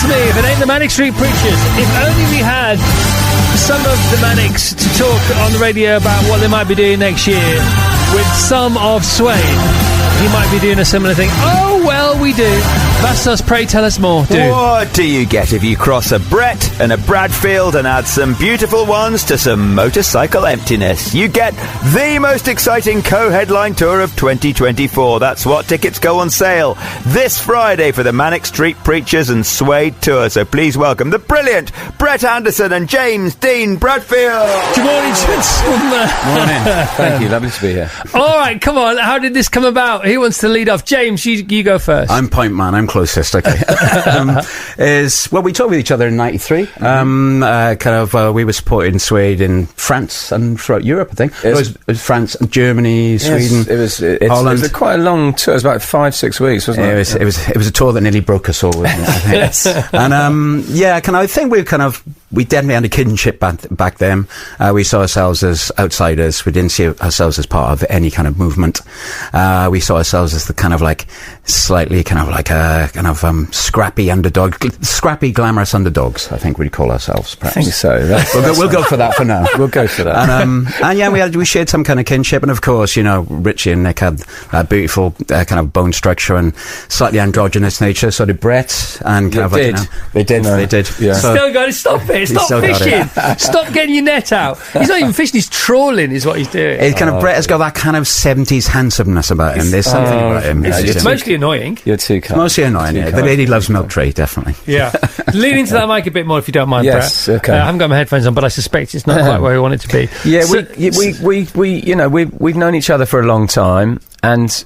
to me if it ain't the Manic Street Preachers. If only we had some of the Manics to talk on the radio about what they might be doing next year with some of Suede. He might be doing a similar thing. Oh, well, we do. That's us. Pray tell us more. Do. What do you get if you cross a Brett and a Bradfield and add some beautiful ones to some motorcycle emptiness? You get the most exciting co-headline tour of 2024. That's what tickets go on sale this Friday for the Manic Street Preachers and Suede tour. So please welcome the brilliant Brett Anderson and James Dean Bradfield. Good morning, gentlemen. Morning. Thank you. Lovely to be here. All right, come on. How did this come about? Who wants to lead off? James, you go first. I'm point man. I'm closest. Okay. We toured with each other in '93. We were supporting Suede in France and throughout Europe. I think it was France, Germany, Sweden. Holland. It was quite a long tour. It was about 5-6 weeks, wasn't it? It was a tour that nearly broke us all. Wasn't it, I think. Yes. And I think we definitely had a kinship back then. We saw ourselves as outsiders. We didn't see ourselves as part of any kind of movement. We saw ourselves as the scrappy underdog, scrappy glamorous underdogs. I think we'd call ourselves. Perhaps. I think so. We'll go for that for now. We'll go for that. We shared some kind of kinship, and of course, Richey and Nick had that beautiful kind of bone structure and slightly androgynous nature. So did Brett, and they did. Yeah. Still got it. Stop it. Stop fishing. Stop getting your net out. He's not even fishing. He's trawling. Is what he's doing. Brett has got that kind of 70s handsomeness about him. There's something about him. It's mostly annoying. You're too kind. Mostly annoying. Yeah. The lady loves milk tray, definitely. Yeah. Lean into that mic a bit more if you don't mind, yes, Brett. Okay. I haven't got my headphones on, but I suspect it's not quite where we want it to be. Yeah, so, we've known each other for a long time, and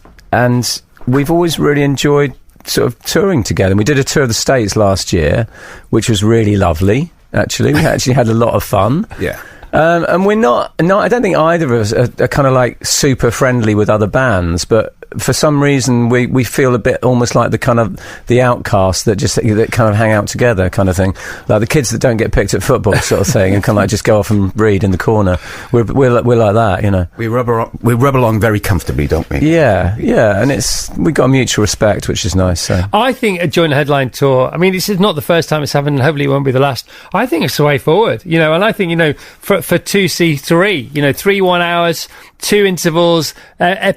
we've always really enjoyed sort of touring together. And we did a tour of the States last year, which was really lovely. Actually, we actually had a lot of fun. Yeah. And we're not. I don't think either of us are kind of like super friendly with other bands, but for some reason we feel a bit almost like the outcasts that kind of hang out together, kind of thing, like the kids that don't get picked at football, sort of thing, and kind of like just go off and read in the corner. We're like that, We rub along very comfortably, don't we? Yeah, and we got a mutual respect, which is nice. So. I think a joint headline tour. I mean, this is not the first time it's happened, and hopefully it won't be the last. I think it's the way forward, and I think for 2C3, 3 1 hours, 2 intervals,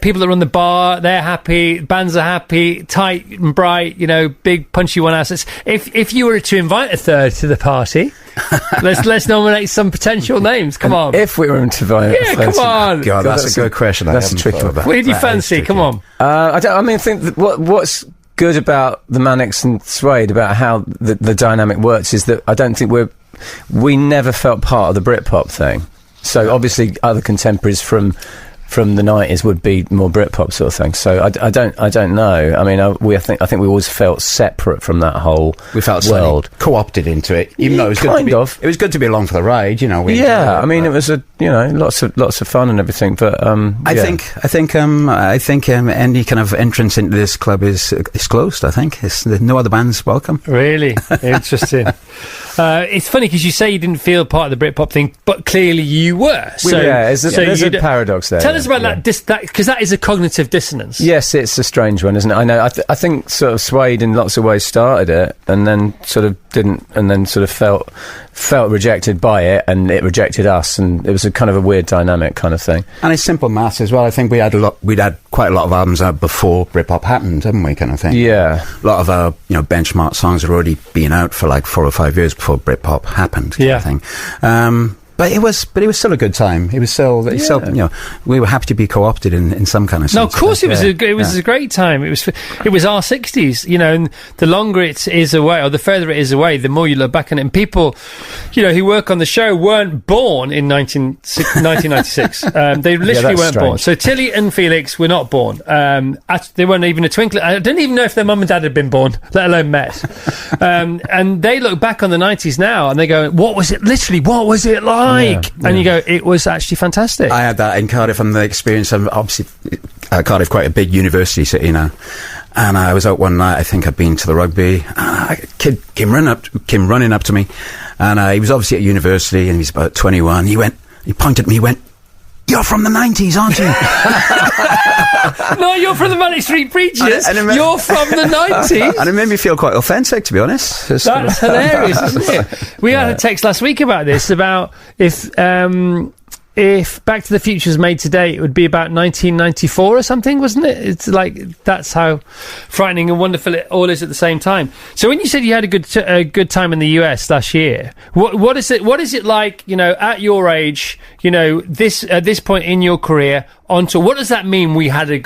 people that run the bar, they're happy, bands are happy, tight and bright, big punchy 1 hour sets. If you were to invite a third to the party, let's nominate some potential names. Come on. If we were to invite a third, come on. God, that's a good question. That's a tricky one. What did you fancy? Come on. I think that what's good about the Manics and Suede, about how the dynamic works, is that I don't think we never felt part of the Britpop thing. So obviously other contemporaries from the 90s would be more Britpop sort of thing. So I don't know. I mean, I think we always felt separate from that whole we felt world, co-opted into it. Even though it was good to be along for the ride. It was lots of fun and everything. But I think any kind of entrance into this club is closed. I think there's no other bands welcome. Really interesting. It's funny because you say you didn't feel part of the Britpop thing, but clearly you were. There's a paradox there. Tell us about that, because that is a cognitive dissonance. Yes, it's a strange one, isn't it? I know. I think sort of Suede in lots of ways started it, and then sort of didn't, and then sort of felt rejected by it, and it rejected us, and it was a kind of a weird dynamic kind of thing. And it's simple maths as well. I think we'd had quite a lot of albums out before Britpop happened, haven't we? Kind of thing. Yeah. A lot of our benchmark songs had already been out for like 4 or 5 years before Britpop happened. Kind of thing. But it was still a good time. It was still, we were happy to be co-opted in some kind of sense. No, of course it was a great time. It was our 60s, and the longer it is away, or the further it is away, the more you look back on it. And people, who work on the show weren't born in 1996. They literally weren't born. So Tilly and Felix were not born. They weren't even a twinkle. I don't even know if their mum and dad had been born, let alone met. And they look back on the 90s now, and they go, what was it like? And you go, it was actually fantastic. I had that in Cardiff, and the experience of, obviously, Cardiff, quite a big university city now. And I was out one night, I think I'd been to the rugby, and a kid came running up to me, and he was obviously at university, and he was about 21. He pointed at me, he went, you're from the 90s, aren't you? No, you're from the Manic Street Preachers. You're from the 90s. And it made me feel quite authentic, to be honest. That's hilarious, isn't it? We had a text last week about this, about if Back to the Future's made today, it would be about 1994 or something, wasn't it? It's like, that's how frightening and wonderful it all is at the same time. So when you said you had a good time in the US last year, what is it like, you know, at your age, you know, at this point in your career, on tour? What does that mean? We had a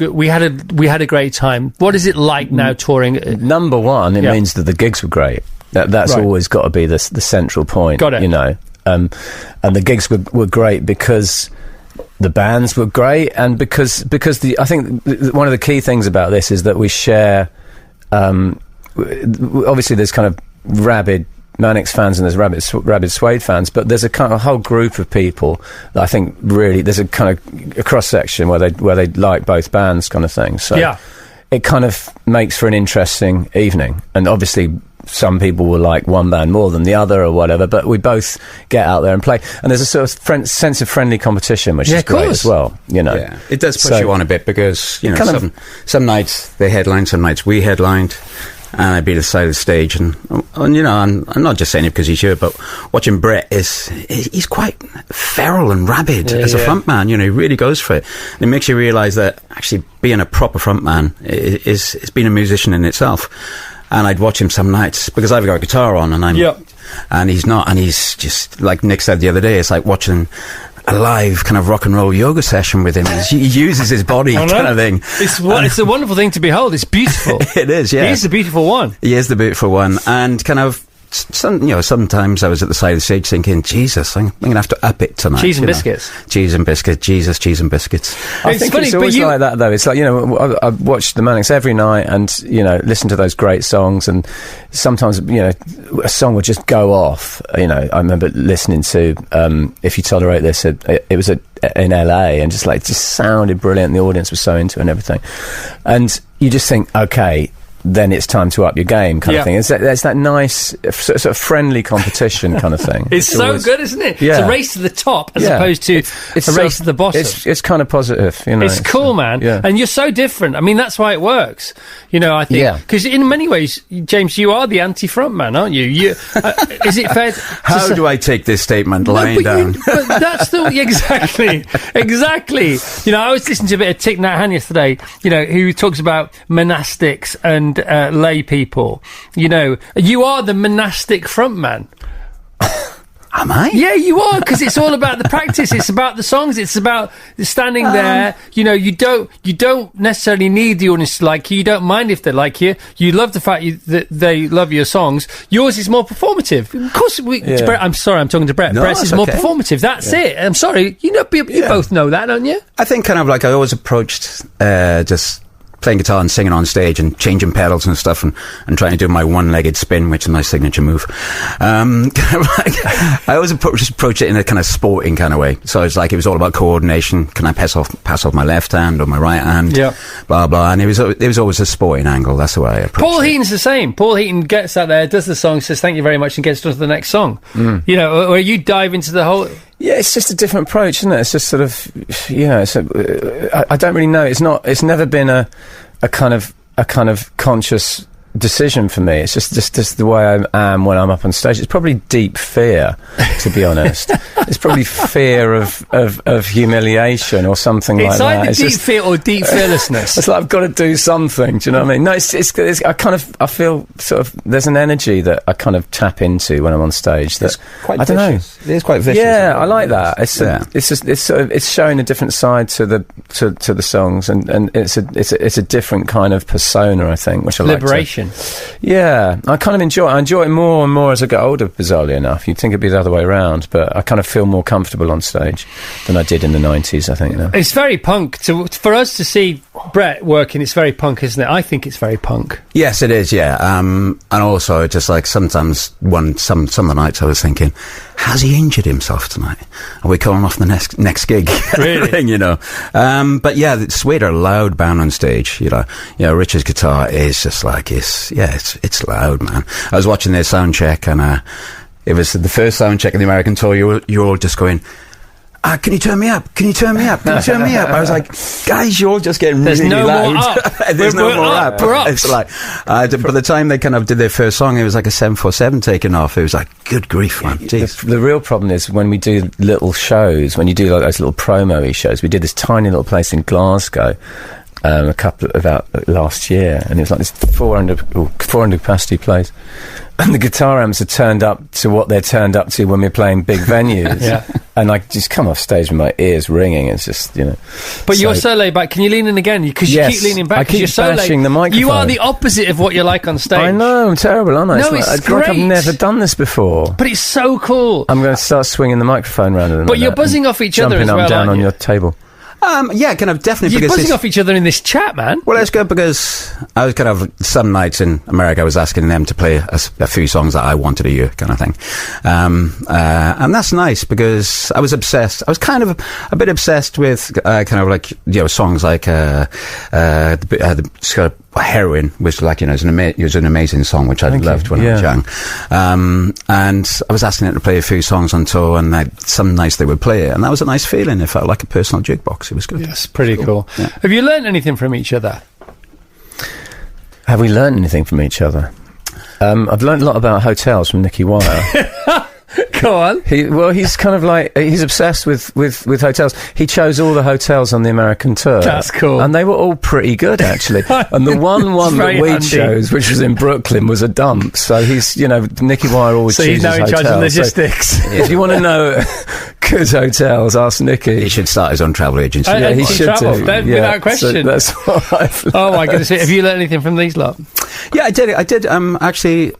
great time. What is it like now touring? Number one, it means that the gigs were great. That's right. Always got to be the central point. Got it. You know. And the gigs were great because the bands were great, and because I think one of the key things about this is that we share. Obviously, there's kind of rabid Manics fans and there's rabid Suede fans, but there's a kind of whole group of people that I think really there's a kind of a cross section where they like both bands, kind of thing. So it kind of makes for an interesting evening, and obviously some people will like one band more than the other or whatever, but we both get out there and play, and there's a sort of sense of friendly competition, which is great as well, you know. Yeah, it does push you on a bit, because, you know, some nights they headlined, some nights we headlined, and I'd be at the side of the stage, and you know, I'm not just saying it because he's here, but watching Brett he's quite feral and rabid as a front man, you know, he really goes for it. And it makes you realise that actually being a proper front man is being a musician in itself. And I'd watch him some nights, because I've got a guitar on, and and he's not, and he's just, like Nick said the other day, it's like watching a live kind of rock and roll yoga session with him. He uses his body kind of thing. It's a wonderful thing to behold. It's beautiful. It is, yeah. He's the beautiful one. He is the beautiful one, and kind of. Sometimes I was at the side of the stage thinking, Jesus, I'm going to have to up it tonight. Cheese and biscuits. Cheese and biscuits. Jesus, cheese and biscuits. I think it's always like that, though. It's like, you know, I watch the Manics every night and, you know, listen to those great songs, and sometimes, you know, a song would just go off. You know, I remember listening to If You Tolerate This, it was in LA, and just sounded brilliant, and the audience was so into it and everything. And you just think, okay, then it's time to up your game, kind of thing. It's that nice, sort of friendly competition kind of thing. It's so good, isn't it? Yeah. It's a race to the top as opposed to a race to the bottom. It's kind of positive, you know. It's cool, man. Yeah. And you're so different. I mean, that's why it works. You know, I think. Because in many ways, James, you are the anti-front man, aren't you? Is it fair? How do I take this statement lying down? But that's the... Exactly. You know, I was listening to a bit of Thich Nhat Hanh yesterday, you know, who talks about monastics and lay people. You know, you are the monastic front man. Am I? Yeah, you are, because it's all about the practice. It's about the songs. It's about standing there. You know, you don't necessarily need the audience to like you. You don't mind if they like you. You love the fact that they love your songs. Yours is more performative. Of course, Brett, I'm sorry, I'm talking to Brett. Brett's is more performative. That's it. I'm sorry. You know, you both know that, don't you? I think kind of like I always approached just playing guitar and singing on stage and changing pedals and stuff, and trying to do my one-legged spin, which is my signature move. I always approach it in a kind of sporting kind of way. So it's like, it was all about coordination. Can I pass off my left hand or my right hand? Yeah. Blah, blah. And it was always a sporting angle. That's the way I approach it. Paul Heaton's the same. Paul Heaton gets out there, does the song, says thank you very much, and gets on to the next song. You know, or you dive into the whole... Yeah, it's just a different approach, isn't it? It's just sort of, you know, I don't really know. It's never been a kind of conscious decision for me. It's just the way I am when I'm up on stage. It's probably deep fear, to be honest. It's probably fear of humiliation or something like that. It's either deep fear or deep fearlessness. It's like, I've got to do something. Do you know what I mean? No, it's I feel sort of, there's an energy that I kind of tap into when I'm on stage. That, quite I don't vicious. know. It is quite vicious. Yeah, I like that. It's showing a different side to the songs, and it's a different kind of persona, I think, which I like. Liberation. Yeah, I kind of enjoy it more and more as I get older, bizarrely enough. You'd think it'd be the other way around, but I kind of feel more comfortable on stage than I did in the 90s, I think, now. It's very punk. For us to see Brett working, it's very punk, isn't it? I think it's very punk. Yes, it is, yeah. And also, just like sometimes some of the nights I was thinking, has he injured himself tonight? Are we calling off the next gig? Really? You know. But yeah, Suede are a loud band on stage, you know. Richard's guitar is just like, it's loud, man. I was watching their sound check, and it was the first sound check of the American tour. You were all just going, can you turn me up? Can you turn me up? Can you turn me up? I was like, guys, you're all just getting really loud. More up. There's no more up. We're It's like, by the time they kind of did their first song, it was like a 747 taking off. It was like, good grief, man. The real problem is when we do little shows, when you do like those little promo-y shows. We did this tiny little place in Glasgow about last year, and it was like this 400 capacity place, and the guitar amps are turned up to what they're turned up to when we're playing big venues. And I just come off stage with my ears ringing. It's just, But you're so laid back. Can you lean in again? Because you keep leaning back. I keep you're so bashing the microphone. You are the opposite of what you're like on stage. I know, I'm terrible, aren't I? No, it's like I've great. never done this before. But it's so cool. I'm going to start swinging the microphone around. But you're buzzing off each other as well, jumping up and down on you? your table. Yeah, kind of definitely. You're buzzing off each other in this chat, man. Well, it's good because I was kind of, some nights in America, I was asking them to play a few songs that I wanted to hear, kind of thing. And that's nice because I was obsessed. I was kind of a bit obsessed with kind of like, songs like Heroin, which like, it was an amazing song, which I loved when I was young. And I was asking them to play a few songs on tour, and some nights they would play it, and that was a nice feeling. It felt like a personal jukebox. It was good. Yes, pretty cool. Yeah. Have you learned anything from each other? Have we learned anything from each other? I've learned a lot about hotels from Nicky Wire. Go on. He's kind of like, he's obsessed with hotels. He chose all the hotels on the American tour. That's cool. And they were all pretty good, actually. And the one that we chose, which was in Brooklyn, was a dump. So he's, Nicky Wire always chooses hotels. So he's now in charge of logistics. So, if you want to know good hotels, ask Nicky. He should start his own travel agency. Yeah, he should do. Without question. So that's what I've learned. Oh my goodness. Have you learned anything from these lot? Yeah, I did. Actually...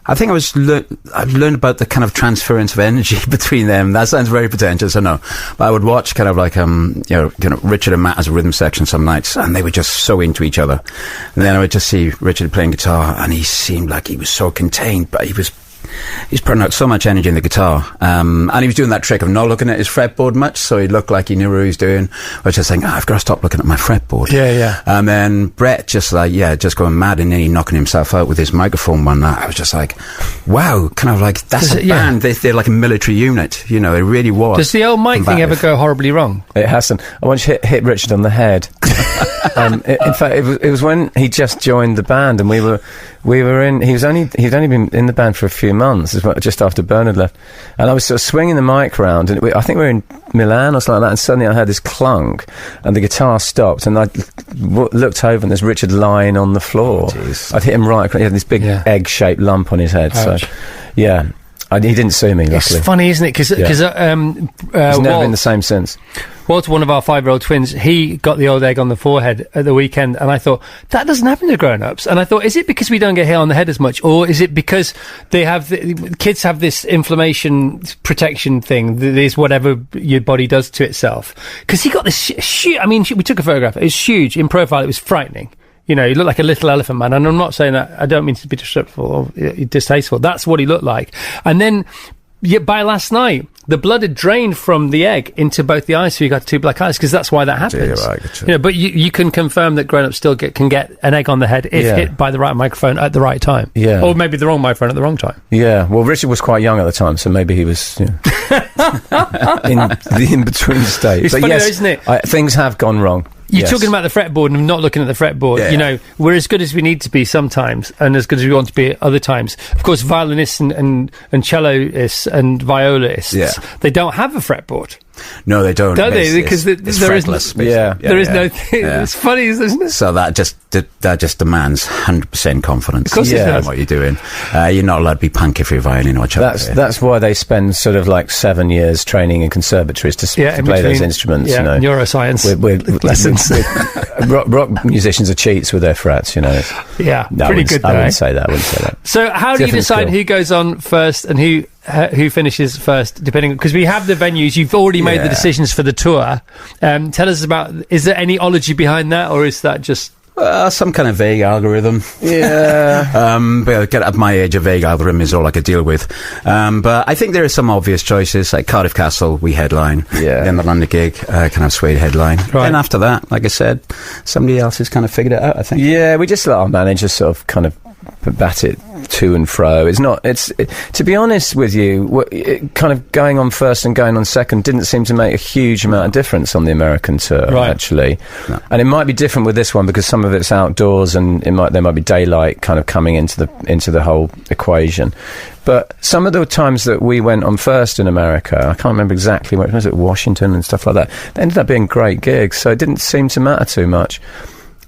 I think I've learned about the kind of transference of energy between them. That sounds very pretentious, I know. But I would watch kind of like, Richard and Matt as a rhythm section some nights, and they were just so into each other. And then I would just see Richard playing guitar, and he seemed like he was so contained, but he's putting out so much energy in the guitar. And he was doing that trick of not looking at his fretboard much, so he looked like he knew what he was doing, which I was saying, I've got to stop looking at my fretboard. Yeah. And then Brett just going mad and nearly knocking himself out with his microphone one night. I was just like, wow, kind of like, that's a band. They're like a military unit, it really was. Does the old mic thing ever go horribly wrong? It hasn't. I once hit Richard on the head. In fact, it was when he just joined the band, and we were in. He'd only been in the band for a few months, just after Bernard left, and I was sort of swinging the mic around, and I think we were in Milan or something like that, and suddenly I heard this clunk, and the guitar stopped, and I looked over, and there's Richard lying on the floor. I'd hit him right. He had this big egg-shaped lump on his head. Ouch. So, yeah. He didn't sue me, luckily. It's funny, isn't it? Because he's never been the same since. Walter, one of our 5-year-old twins, he got the old egg on the forehead at the weekend, and I thought, that doesn't happen to grown-ups. And I thought, is it because we don't get hit on the head as much, or is it because kids have this inflammation protection thing, this whatever your body does to itself? Because he got this we took a photograph, it was huge, in profile, it was frightening. He looked like a little elephant man, and I'm not saying that, I don't mean to be disrespectful or distasteful. That's what he looked like. And then, by last night, the blood had drained from the egg into both the eyes, so you got 2 black eyes, because that's why that happens. Right, but you can confirm that grown-ups still can get an egg on the head if hit by the right microphone at the right time. Yeah. Or maybe the wrong microphone at the wrong time. Yeah. Well, Richard was quite young at the time, so maybe he was in the in-between state. It's funny though, isn't it? Things have gone wrong. You're talking about the fretboard and not looking at the fretboard. Yeah. We're as good as we need to be sometimes, and as good as we want to be at other times. Of course, violinists and celloists and violists, they don't have a fretboard. No, they don't. Don't they? Because there is fretless, there is no thing. It's funny, isn't it? So that just demands 100% confidence. Of course it does. In what you're doing. You're not allowed to be punky for your violin or cello. That's why they spend sort of like 7 years training in conservatories to play those instruments. Yeah, neuroscience with lessons. rock musicians are cheats with their frets. Yeah, no, pretty good. I wouldn't say that. So, how do you decide who goes on first and who finishes first, depending, because we have the venues, you've already made the decisions for the tour. Tell us about, is there any ology behind that, or is that just some kind of vague algorithm? But get at my age, a vague algorithm is all I could deal with. But I think there are some obvious choices, like Cardiff Castle, we headline. Then the London gig, kind of Suede headline. Right. And after that, like I said, somebody else has kind of figured it out, I think. Yeah, we just let our managers sort of kind of bat it to and fro. To be honest with you, kind of going on first and going on second didn't seem to make a huge amount of difference on the American tour, actually. No. And it might be different with this one because some of it's outdoors and there might be daylight kind of coming into the whole equation. But some of the times that we went on first in America, I can't remember exactly where, was it Washington and stuff like that, they ended up being great gigs, so it didn't seem to matter too much.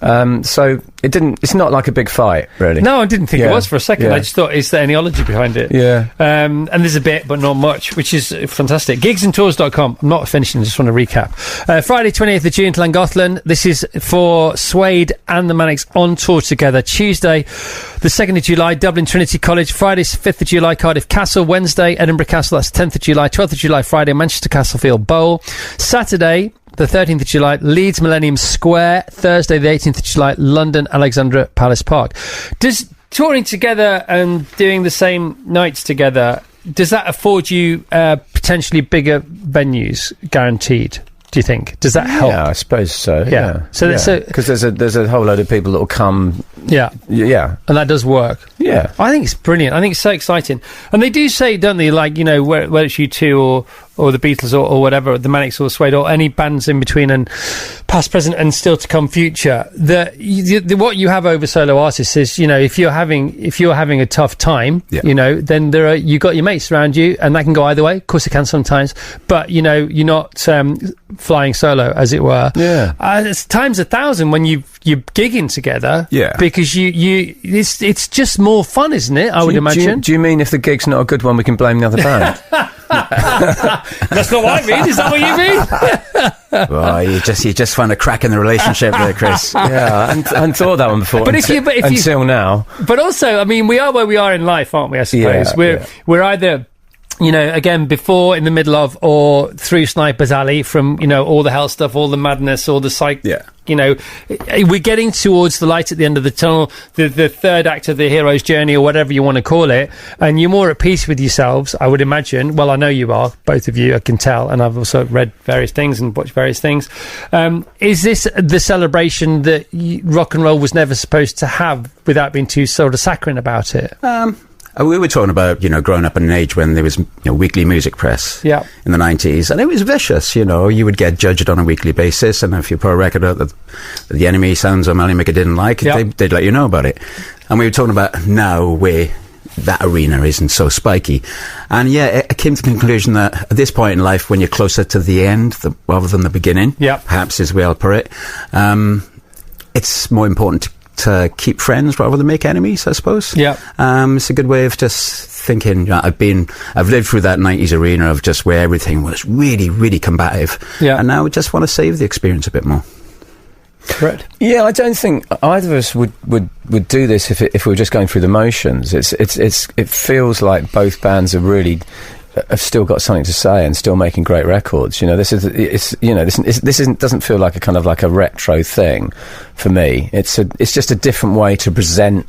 So it's not like a big fight, really. No, I didn't think it was for a second. I just thought, is there any ology behind it? Yeah. And there's a bit, but not much, which is fantastic. Gigsandtours.com. I'm not finishing, just want to recap. Friday, 28th of June, Llangollen. This is for Suede and the Manics on tour together. Tuesday, the 2nd of July, Dublin Trinity College. Friday, 5th of July, Cardiff Castle. Wednesday, Edinburgh Castle. That's 10th of July. 12th of July, Friday, Manchester Castlefield Bowl. Saturday, the 13th of July, Leeds Millennium Square. Thursday, the 18th of July, London Alexandra Palace Park. Does touring together and doing the same nights together, does that afford you potentially bigger venues, guaranteed? Do you think? Does that help? Yeah, I suppose so. Yeah. So because there's a whole load of people that will come. Yeah. And that does work. Yeah. I think it's brilliant. I think it's so exciting. And they do say, don't they, like, you know, whether it's U2 or the Beatles or whatever, the Manics or Suede or any bands in between and past, present and still to come future, what you have over solo artists is, you know, if you're having a tough time, you know, then you got your mates around you, and that can go either way. Of course it can sometimes, but, you know, you're not flying solo, as it were. Yeah. It's times 1,000 when you're gigging together. Yeah. Because it's just more fun, isn't it? I would imagine. Do you mean if the gig's not a good one, we can blame the other band? That's not what I mean. Is that what you mean? Well, you just found a crack in the relationship there, Chris. Yeah, I hadn't thought of that one before. But until now. But also, I mean, we are where we are in life, aren't we? I suppose we're either, you know, again, before, in the middle of, or through Sniper's Alley, from, you know, all the hell stuff, all the madness, all the you know, we're getting towards the light at the end of the tunnel, the third act of the hero's journey, or whatever you want to call it, and you're more at peace with yourselves, I would imagine. Well, I know you are, both of you, I can tell, and I've also read various things and watched various things. Is this the celebration that rock and roll was never supposed to have, without being too sort of saccharine about it? We were talking about, you know, growing up in an age when there was, you know, weekly music press in the 90s, and it was vicious, you know. You would get judged on a weekly basis, and if you put a record out that the Enemy sounds or Melly Maker didn't like, they'd let you know about it. And we were talking about now where that arena isn't so spiky. And it came to the conclusion that at this point in life, when you're closer to the end rather than the beginning, perhaps as we'll put it, it's more important to keep friends rather than make enemies, I suppose. It's a good way of just thinking, you know, I've lived through that 90s arena of just where everything was really, really combative, and now we just want to save the experience a bit more. Correct. Yeah, I don't think either of us would do this if we were just going through the motions. It feels like both bands are really have still got something to say and still making great records. You know, this doesn't feel like a kind of like a retro thing for me. It's just a different way to present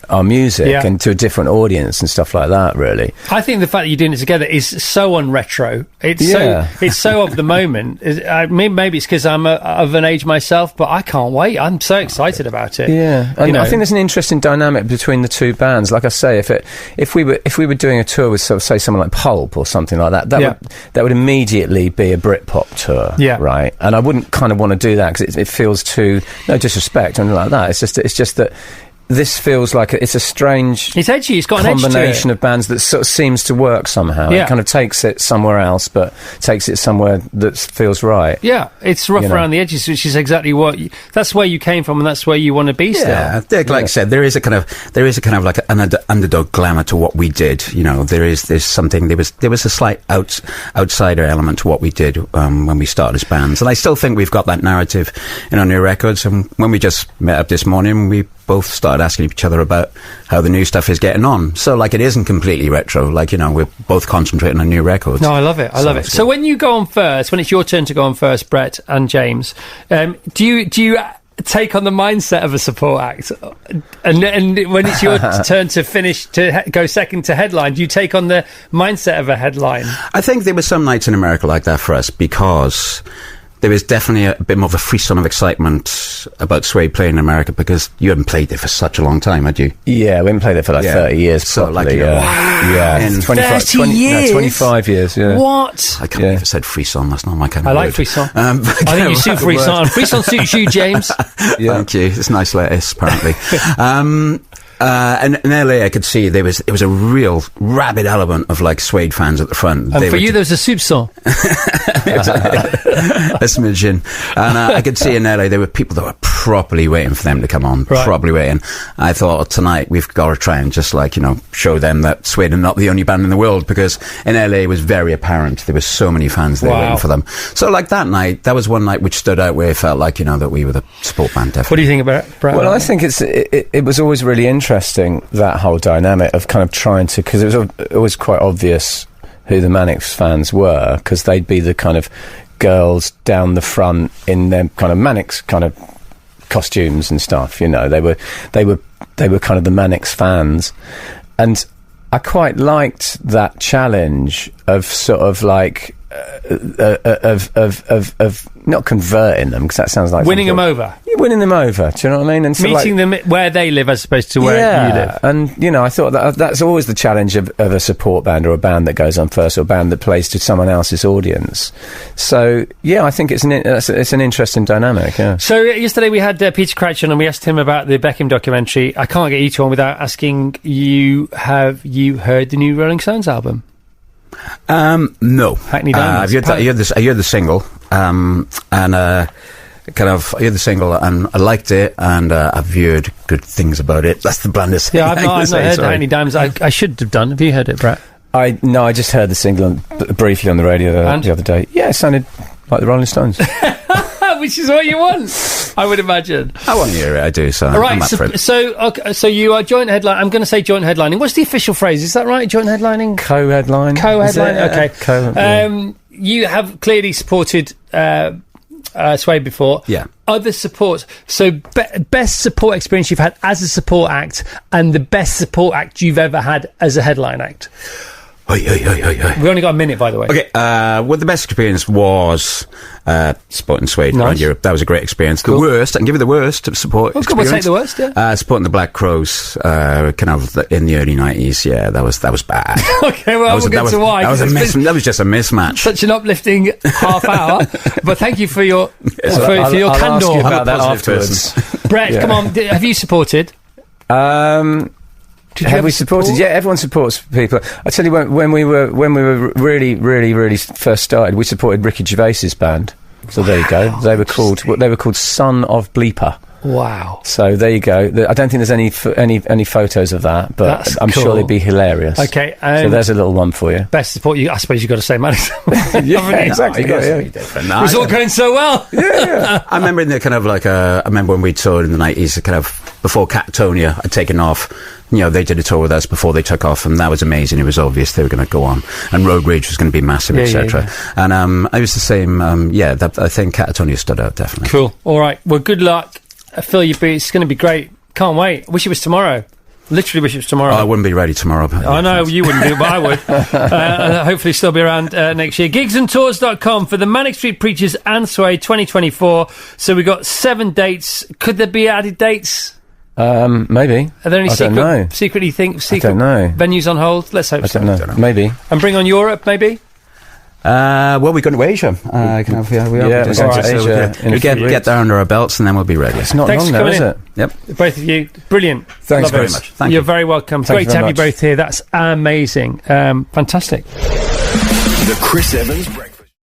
our music and to a different audience and stuff like that, really. I think the fact that you're doing it together is so un-retro. It's so of the moment. Maybe it's because I'm of an age myself, but I can't wait. I'm so excited about it. Yeah, and I think there's an interesting dynamic between the two bands. Like I say, if we were doing a tour with, sort of, say, someone like Pulp or something like that, that would immediately be a Britpop tour, right? And I wouldn't kind of want to do that because it feels too, no disrespect or anything like that. It's just that this feels like it's a strange, it's edgy, it's got an combination of bands that sort of seems to work somehow. It kind of takes it somewhere else, but takes it somewhere that feels right. Yeah, it's rough around the edges, which is exactly that's where you came from, and that's where you want to be still. Yeah, like I said, there is a kind of like an underdog glamour to what we did. You know, there's something, there was a slight outsider element to what we did when we started as bands, and I still think we've got that narrative in our new records. And when we just met up this morning, we both started asking each other about how the new stuff is getting on. So, like, it isn't completely retro. Like, you know, we're both concentrating on new records. No, I love it. I love it. So when you go on first, when it's your turn to go on first, Brett and James, do you take on the mindset of a support act? And when it's your turn to finish, to go second to headline, do you take on the mindset of a headline? I think there were some nights in America like that for us because there was definitely a bit more of a frisson of excitement about Suede playing in America, because you hadn't played there for such a long time, had you? Yeah, we haven't played there for like 30 years. So, properly, like, you know, yeah. in 30 years? 25 years, yeah. What? I can't believe I said frisson. That's not my kind of I like word. frisson. I think you suit frisson. Frisson suits you, James. Yeah. Thank you. It's nice lettuce, apparently. And in LA, I could see there was a real rabid element of like Suede fans at the front. And for you, there was a soupçon. A smidgen. And I could see in LA there were people that were properly waiting for them to come on, properly waiting. I thought, tonight we've got to try and just like, you know, show them that Suede are not the only band in the world, because in LA it was very apparent there were so many fans there waiting for them. So like that night, that was one night which stood out, where it felt like, you know, that we were the support band, definitely. What do you think about it, Brad? Well, I think it was always really interesting, that whole dynamic of kind of trying to, because it was quite obvious who the Manics fans were, because they'd be the kind of girls down the front in their kind of Manics kind of costumes and stuff, you know. They were kind of the Manics fans, and I quite liked that challenge of sort of like of not converting them, because that sounds like winning them over. You're winning them over. Do you know what I mean? And so meeting them where they live as opposed to where you live. And you know, I thought that's always the challenge of a support band, or a band that goes on first, or a band that plays to someone else's audience. So yeah, I think it's an interesting dynamic. Yeah. So yesterday we had Peter Crouch on, and we asked him about the Beckham documentary. I can't get you two on without asking you: have you heard the new Rolling Stones album? No. Hackney Diamonds. I heard the single, and kind of, I heard the single and I liked it, and I've heard good things about it. That's the blandest thing. Yeah, I've not heard Hackney Diamonds. I should have done. Have you heard it, Brett? I just heard the single briefly on the radio the other day. Yeah, it sounded like the Rolling Stones. Which is what you want, I would imagine. I want to hear it, I do, so right, I'm up for it. So you are joint headlining. I'm going to say joint headlining. What's the official phrase? Is that right, joint headlining? Co-headline. Co-headline, okay. You have clearly supported Suede before. Yeah. Other supports. So best support experience you've had as a support act, and the best support act you've ever had as a headline act. We've only got a minute, by the way. Okay, well, the best experience was supporting Suede around Europe. That was a great experience. Cool. The worst, I can give you the worst support experience. We'll take the worst, yeah. Supporting the Black Crows, kind of in the early 90s, yeah, that was bad. Okay, well, we'll get to why. That was just a mismatch. Such an uplifting half hour, but thank you for your for your I'll candour. ask you about that afterwards. Brett, come on, have you supported? Have we supported? Yeah, everyone supports people. I tell you, when we were really first started, we supported Ricky Gervais's band. So there you go. They were called Son of Bleeper. Wow. So there you go. I don't think there's any photos of that, but that's I'm cool. sure they'd be hilarious. Okay. So there's a little one for you. Best support. I suppose you've got to say Manics. Yeah, exactly. It was all going so well. Yeah. I remember in the kind of like I remember when we toured in the 90s, kind of before Catatonia had taken off. You know, they did a tour with us before they took off, and that was amazing. It was obvious they were going to go on, and Road Rage was going to be massive, etc. Yeah. And I was the same. I think Catatonia stood out definitely. Cool. All right. Well, good luck. Fill your boots. It's going to be great. Can't wait. Wish it was tomorrow. Literally wish it was tomorrow. Oh, I wouldn't be ready tomorrow. I know you wouldn't do, but I would. Hopefully still be around next year. Gigsandtours.com for the Manic Street Preachers and Suede 2024. So we got 7 dates. Could there be added dates? Maybe. Are there any secret venues on hold? Let's hope so. I don't know. Maybe. And bring on Europe, maybe? Well, we're going to Asia. We're going to Asia. We get there under our belts, and then we'll be ready. It's not long now, is it? Yep. Both of you, brilliant. Thanks very much. Thank you. You're very welcome. Great to have you both here. That's amazing. Fantastic. The Chris Evans Breakfast.